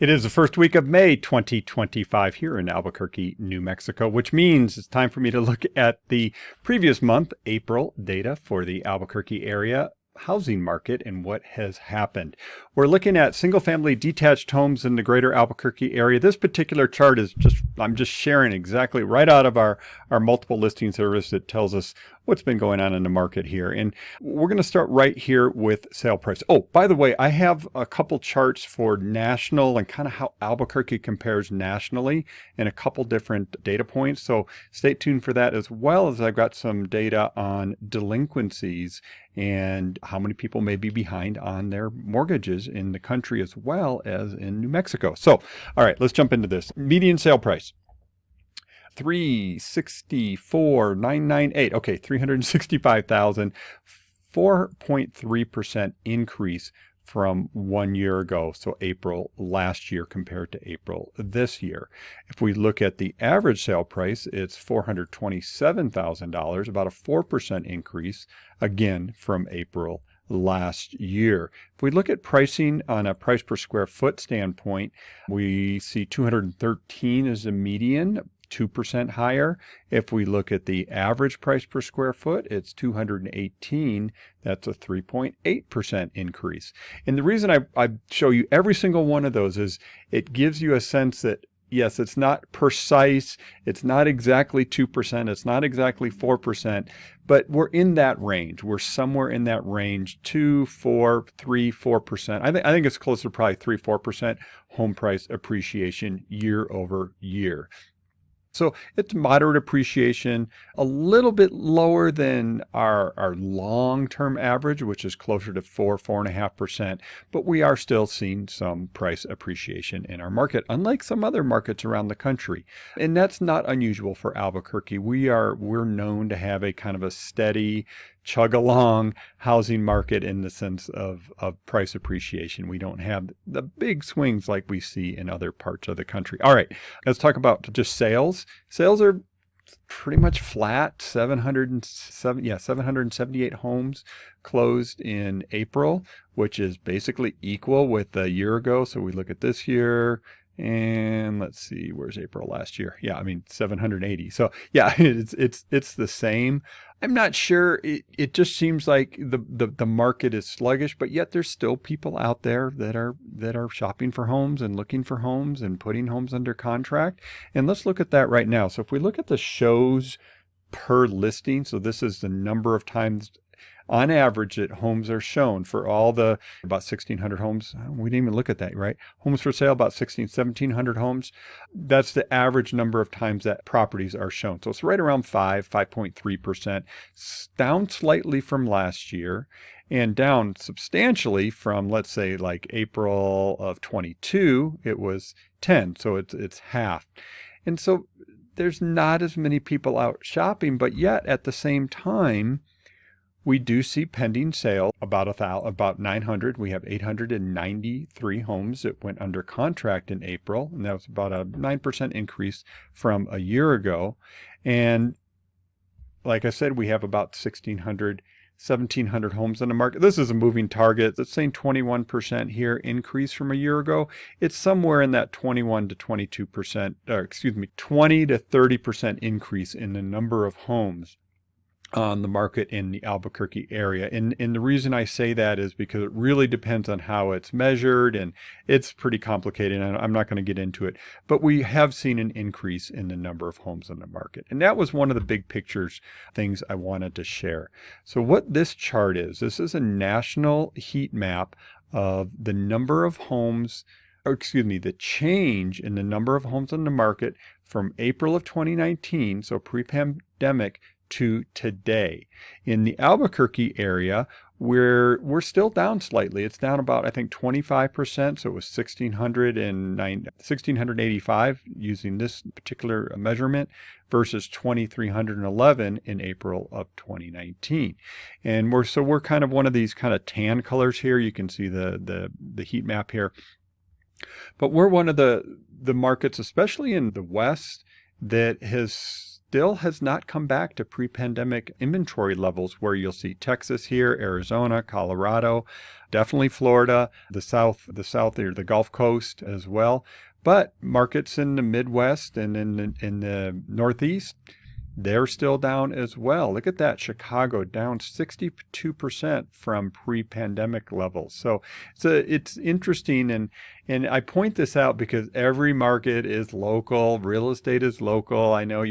It is the first week of May 2025 here in Albuquerque, New Mexico, which means it's time for me to look at the previous month, April data for the Albuquerque area housing market and what has happened. We're looking at single family detached homes in the greater Albuquerque area. This particular chart is I'm just sharing exactly right out of our multiple listing service that tells us what's been going on in the market here. And we're going to start right here with sale price. Oh, by the way, I have a couple charts for national and kind of how Albuquerque compares nationally and a couple different data points. So stay tuned for that, as well as I've got some data on delinquencies and how many people may be behind on their mortgages in the country as well as in New Mexico. So, all right, let's jump into this. Median sale price. 364,998. Okay, 365,000, 4.3% increase from 1 year ago. So April last year compared to April this year. If we look at the average sale price, it's $427,000, about a 4% increase again from April last year. If we look at pricing on a price per square foot standpoint, we see 213 as a median, 2% higher. If we look at the average price per square foot, it's 218. That's a 3.8% increase. And the reason I show you every single one of those is it gives you a sense that, yes, it's not precise. It's not exactly 2%. It's not exactly 4%, but we're in that range. We're somewhere in that range, 2, 4, 3, 4%. I think it's closer to probably 3, 4% home price appreciation year over year. So it's moderate appreciation, a little bit lower than our long-term average, which is closer to 4.5%, but we are still seeing some price appreciation in our market, unlike some other markets around the country. And that's not unusual for Albuquerque. We're known to have a kind of a steady, chug-along housing market in the sense of price appreciation. We don't have the big swings like we see in other parts of the country. All right, let's talk about just sales. Sales are pretty much flat. 778 homes closed in April, which is basically equal with a year ago. So we look at this year, and let's see, where's April last year? Yeah, I mean 780. So yeah, it's the same. I'm not sure. It just seems like the market is sluggish, but yet there's still people out there that are shopping for homes and looking for homes and putting homes under contract. And let's look at that right now. So if we look at the shows per listing, so this is the number of times on average that homes are shown for all the about 1,600 homes. We didn't even look at that, right? Homes for sale, about 1,700 homes. That's the average number of times that properties are shown. So it's right around 5.3%, down slightly from last year and down substantially from, let's say, like April of 22, it was 10. So it's half. And so there's not as many people out shopping, but yet at the same time, we do see pending sale about 900. We have 893 homes that went under contract in April, and that was about a 9% increase from a year ago. And like I said, we have about 1,700 homes on the market. This is a moving target. It's saying 21% here increase from a year ago. It's somewhere in that 21 to 22%, 20 to 30% increase in the number of homes on the market in the Albuquerque area. And the reason I say that is because it really depends on how it's measured, and it's pretty complicated, and I'm not going to get into it. But we have seen an increase in the number of homes on the market. And that was one of the big pictures things I wanted to share. So what this chart is, this is a national heat map of the number of homes, the change in the number of homes on the market from April of 2019, so pre-pandemic, to today. In the Albuquerque area, we're still down slightly. It's down about, I think, 25%. So it was 1,685 using this particular measurement versus 2,311 in April of 2019. And we're kind of one of these kind of tan colors here. You can see the heat map here. But we're one of the markets, especially in the West, that has still has not come back to pre-pandemic inventory levels, where you'll see Texas here, Arizona, Colorado, definitely Florida, the south or the Gulf Coast as well. But markets in the Midwest and in the Northeast, they're still down as well. Look at that. Chicago down 62% from pre-pandemic levels. So it's interesting. And I point this out because every market is local. Real estate is local. I know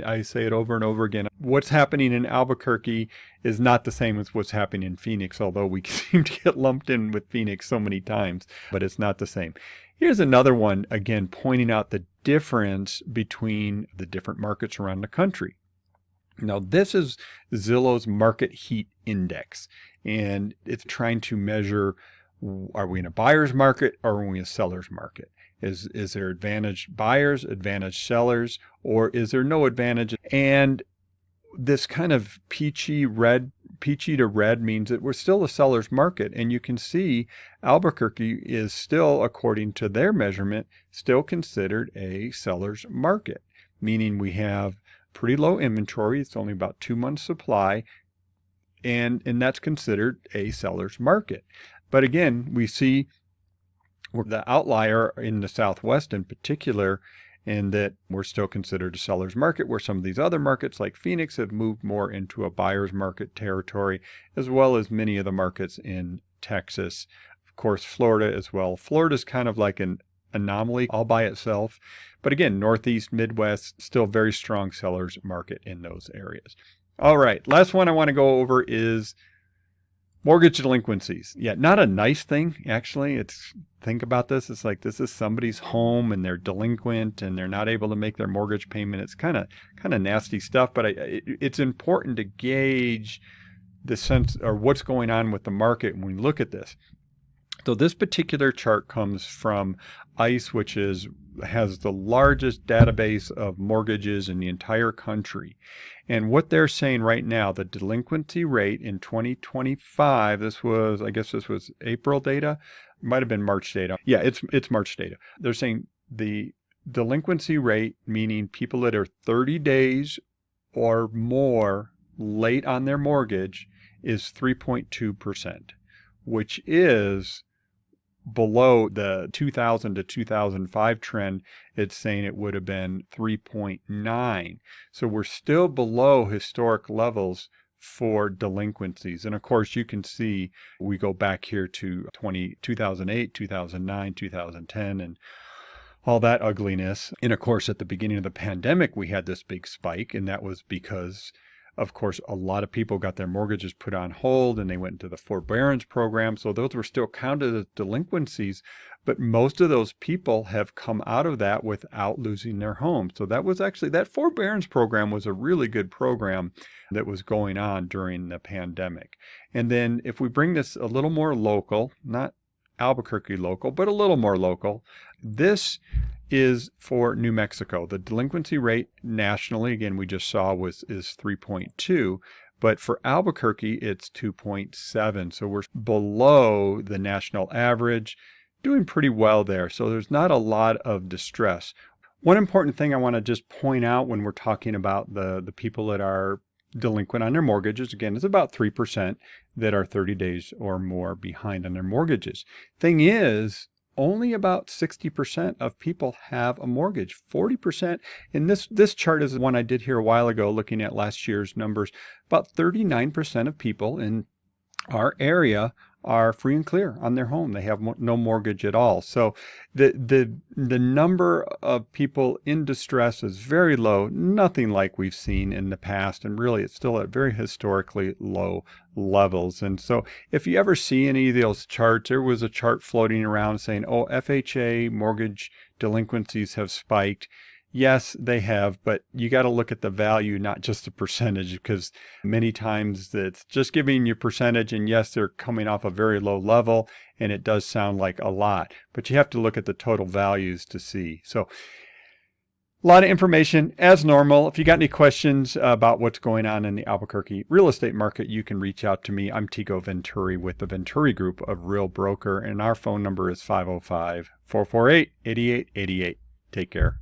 I say it over and over again. What's happening in Albuquerque is not the same as what's happening in Phoenix, although we seem to get lumped in with Phoenix so many times, but it's not the same. Here's another one, again, pointing out the difference between the different markets around the country. Now, this is Zillow's Market Heat Index, and it's trying to measure, are we in a buyer's market or are we in a seller's market? Is there advantage buyers, advantage sellers, or is there no advantage? And this kind of peachy to red means that we're still a seller's market. And you can see Albuquerque is still, according to their measurement, still considered a seller's market, meaning we have pretty low inventory. It's only about 2 months supply. And that's considered a seller's market. But again, we see the outlier in the Southwest in particular, and that we're still considered a seller's market, where some of these other markets like Phoenix have moved more into a buyer's market territory, as well as many of the markets in Texas. Of course, Florida as well. Florida's kind of like an anomaly all by itself. But again, Northeast, Midwest, still very strong seller's market in those areas. All right, last one I want to go over is mortgage delinquencies. Yeah, not a nice thing, actually. Think about this. It's like this is somebody's home and they're delinquent and they're not able to make their mortgage payment. It's kind of nasty stuff, but it's important to gauge the sense or what's going on with the market when we look at this. So this particular chart comes from ICE, which has the largest database of mortgages in the entire country. And what they're saying right now, the delinquency rate in 2025, this was April data, might have been March data. Yeah, it's March data. They're saying the delinquency rate, meaning people that are 30 days or more late on their mortgage, is 3.2%, which is below the 2000 to 2005 trend. It's saying it would have been 3.9. So we're still below historic levels for delinquencies. And of course, you can see we go back here to 2008, 2009, 2010, and all that ugliness. And of course, at the beginning of the pandemic, we had this big spike, and that was because, of course, a lot of people got their mortgages put on hold and they went into the forbearance program. So those were still counted as delinquencies, but most of those people have come out of that without losing their home. So that forbearance program was a really good program that was going on during the pandemic. And then if we bring this a little more local, not Albuquerque local, but a little more local, this is for New Mexico. The delinquency rate nationally, again, we just saw is 3.2, but for Albuquerque, it's 2.7. So we're below the national average, doing pretty well there. So there's not a lot of distress. One important thing I want to just point out when we're talking about the people that are delinquent on their mortgages, again, is about 3% that are 30 days or more behind on their mortgages. Thing is, only about 60% of people have a mortgage. 40%, and this chart is one I did here a while ago looking at last year's numbers. About 39% of people in our area are free and clear on their home. They have no mortgage at all. So the number of people in distress is very low, nothing like we've seen in the past, and really it's still at very historically low levels. And so if you ever see any of those charts, there was a chart floating around saying, oh, FHA mortgage delinquencies have spiked. Yes, they have, but you got to look at the value, not just the percentage, because many times it's just giving you percentage, and yes, they're coming off a very low level, and it does sound like a lot, but you have to look at the total values to see. So a lot of information as normal. If you got any questions about what's going on in the Albuquerque real estate market, you can reach out to me. I'm Tego Venturi with the Venturi Group of Real Broker, and our phone number is 505-448-8888. Take care.